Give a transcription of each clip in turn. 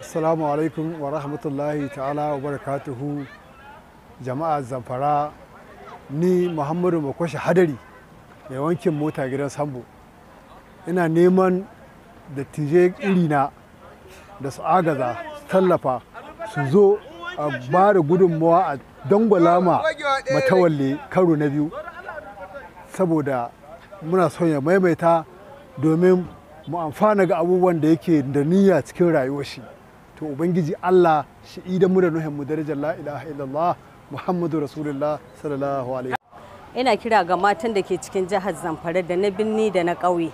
Assalamu alaikum wa rahmatullahi ta'ala wa barakatuhu jama'a Zamfara. Ni Muhammadu Makwashi Hadari mai wankin mota gidan Sambo. Ina neman dattijai irina da su agaza su tallafa su zo a ba da gudunmawa a dangwala ma Matawalle karo na biyu, saboda muna son ya maimaita domin mu amfana ga abubuwan da yake da niyya cikin rayuwar shi. To ubangiji Allah shi idan mu da nuhin mu darajar la ilaha illallah Muhammadu Rasulullah sallallahu alaihi. Ina kira ga matan da ke cikin jihar Zamfara da na birni da na ƙauye.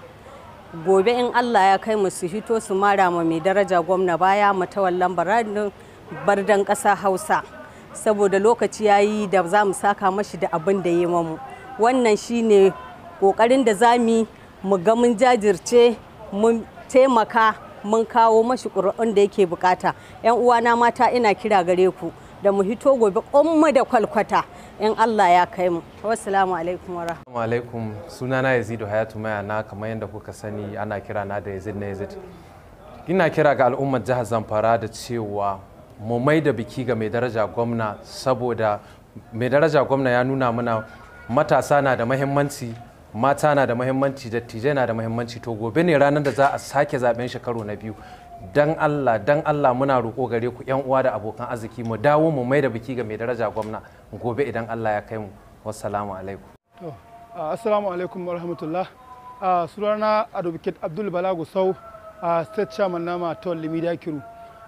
Gobe in Allah ya kai mu su hito su mara ma mai daraja gwamna baya Matawallan bardan ƙasa Hausa, saboda lokaci yayi da za mu saka mashi da abin da yi mamu. Wannan shine ƙoƙarin da za mu ga mun jajirce mun taimaka mun kawo mashi ƙuri'un da yake bukata. 'Yan uwana mata ina kira gare ku da mu hito gobe ƙumma da kwalkwata in Allah ya kai mu. Wassalamu alaikum wa rahmatullahi. Alaikum, sunana Yazidu Hayatu Mayana, kamar yadda kuka sani ana kira na da Yazid na Yazid. Ina kira ga al'ummar jihar Zamfara da cewa mu mai da biki ga mai daraja gwamna, saboda mai daraja gwamna ya nuna mana matasa na da muhimmanci, mata na da muhimmanci, dattijai na da muhimmanci. To gobe ne ranar da za a sake zaben shekaru na biyu. Dan Allah muna roƙo gare ku yan uwa da abokan arziki mu dawo mu mai da biki ga mai daraja gwamna gobe idan Allah ya kai mu. Wassalamu alaikum. Assalamu alaikum wa rahmatullah. Sunana Advocate Abdul Bala Gusau, State Chairman na Matawalle Media Crew.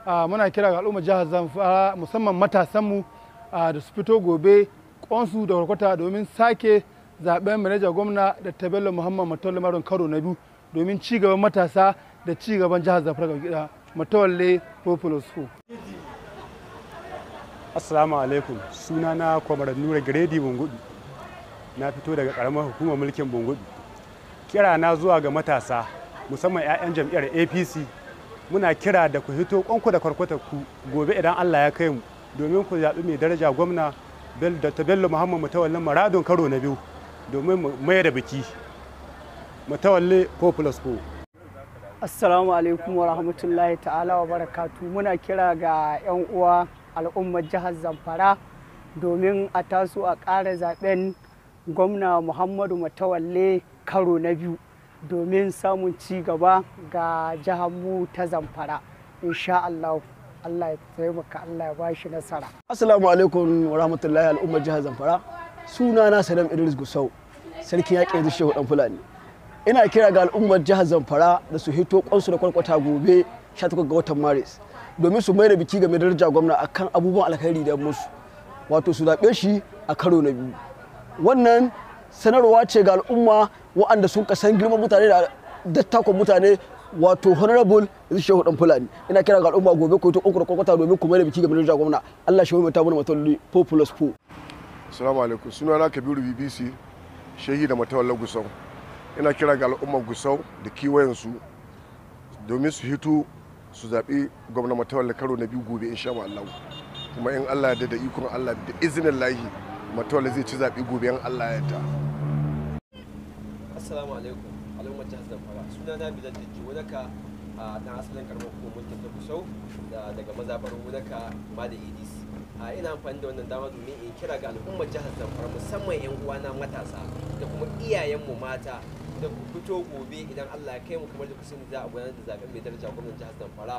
Muna kira ga al'ummar jihar Zamfara musamman matasanmu da su fito gobe ƙonsu da kwarkwata domin sake zaben manajan gwamna da Bello Muhammad Matawalle Maron karo na biyu, domin ci gaban matasa da ci gaban jihar Zamfara ga gida. Matawalle Populous 4. Assalamu alaikum, sunana Kwamar Nura Gredi Bungudu, na fito daga karamar hukumar mulkin Bungudu. Kira na zuwa ga matasa musamman 'ya'yan jam'iyyar APC, muna kira da ku hito kwanku da kwarkwatar ku gobe idan Allah ya kai mu, domin ku zaɓi mai daraja gwamna Dr. Bello Muhammad Matawalle Maradon karo na biyu, domin mu mayar da biki. Matawalle Populous 4. Assalamu alaikum wa rahmatullahi ta'ala wa barakatu. Muna kira ga 'yan uwa al'ummar jihar Zamfara domin a taso a ƙara zaben gwamna Muhammadu Matawalle karo na biyu domin samun ci gaba ga jihar mu ta Zamfara. Insha Allah, Allah ya taimaka, Allah ya bashi nasara. Assalamu alaikum wa rahmatullahi al'ummar jihar Zamfara. Sunana Saddam Idris Gusau, sarkin yaƙin yanzu Shehu Dan Fulani. Ina kira ga al'ummar jihar Zamfara da su hito kwansu da kwarkwata gobe 18 ga watan Maris domin su mai da biki ga mai daraja gwamna akan abubuwan alkhairi da musu, wato su zaɓe shi a karo na biyu. Wannan sanarwa ce ga al'umma waɗanda sun kasan girman mutane da dattakon mutane, wato honorable yanzu Shehu Dan Fulani. Ina kira ga al'umma gobe ku hito kwanku da kwarkwata domin ku mai da biki ga mai daraja gwamna. Allah shi mai mana Matawalle Populous 4. Assalamu alaikum, sunana Kabiru BBC, shehi da Matawalle Gusau. Ina kira ga al'ummar Gusau da kewayensu domin su hito su zaɓi gwamna Matawalle karo na biyu gobe insha Allah. Kuma in Allah ya da ikon Allah da izinin lahi Matawalle zai ci zaɓi gobe in Allah ya ta. Assalamu alaikum al'ummar jihar Zamfara. Sunana Bilal Dijji Wadaka, na asalin karamar hukumar mulkin ta Gusau daga mazaɓar Wadaka Mada Idis. Ina amfani da wannan dama domin in kira ga al'ummar jihar Zamfara musamman 'yan uwana matasa da kuma iyayenmu mata da ku fito gobe idan Allah ya kai mu, kamar da kusan za a gudanar da zaben mai daraja gwamnan jihar Zamfara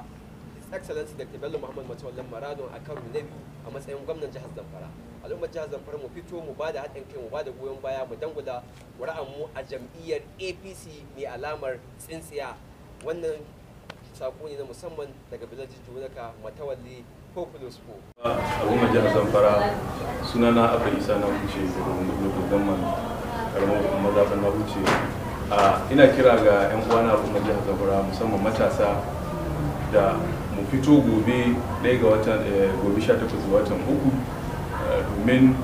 His Excellency Dr. Bello Muhammad Matawalle Maradon a karo na biyu a matsayin gwamnan jihar Zamfara. Al'ummar jihar Zamfara mu fito mu bada haɗin kai, mu bada goyon baya, mu dangula mu a jam'iyyar APC mai alamar tsintsiya. Wannan sako ne na musamman daga Bilal Dijji Wadaka, Matawalle Populous 4. Al'ummar jihar Zamfara, sunana Abba Isa na wuce daga Bungudu Gamman, karamar hukumar zaben na wuce. Ina kira ga 'yan uwana al'ummar jihar Zamfara musamman matasa da mu fito gobe 1 ga watan gobe 18 ga watan 3 domin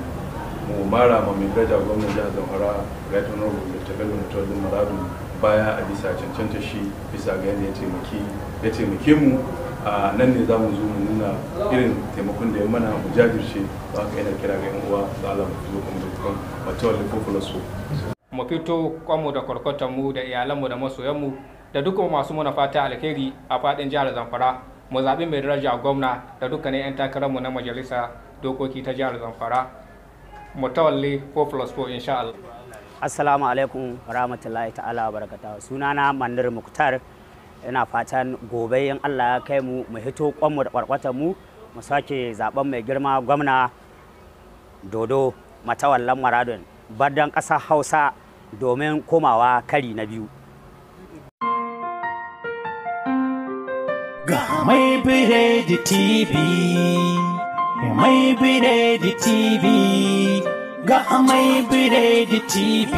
mu mara ma mai daraja gwamnan jihar Zamfara Right Honorable Dr. Bello Matawalle Maradon baya a bisa cancanta shi, bisa ga yadda ya taimake mu. Nan ne za mu zo mu nuna irin taimakon da ya mana, mu jajirce. Ba haka yana kira ga 'yan uwa da Allah mu fito kuma da Matawalle Populous 4. Mu fito kwanmu da kwarkwatanmu da iyalanmu da masoyanmu da dukkan masu muna fata alheri a faɗin jihar Zamfara mu zaɓi mai daraja gwamna da dukkanin 'yan takararmu na majalisa dokoki ta jihar Zamfara. Mutawalli 4+4 insha Allah. Assalamu alaikum rahmatullahi ta'ala wa barakatuhu. Sunana Manir Muktar. Ina fatan gobe in Allah ya kai mu hito kwanmu da kwarkwatar mu sake zaben mai girma gwamna Dodo Matawallan Maradun bardan ƙasar Hausa domin komawa kari na biyu. Ga Mai Biredi TV, Mai Biredi TV, ga Mai Biredi TV,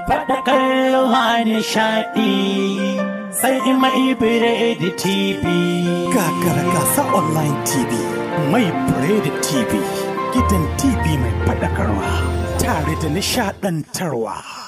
faɗakar ruwa nishaɗi, sai Mai Biredi TV. Gagara gasa online TV, Mai Biredi TV, gidan TV mai faɗakarwa, tare da nishaɗantarwa.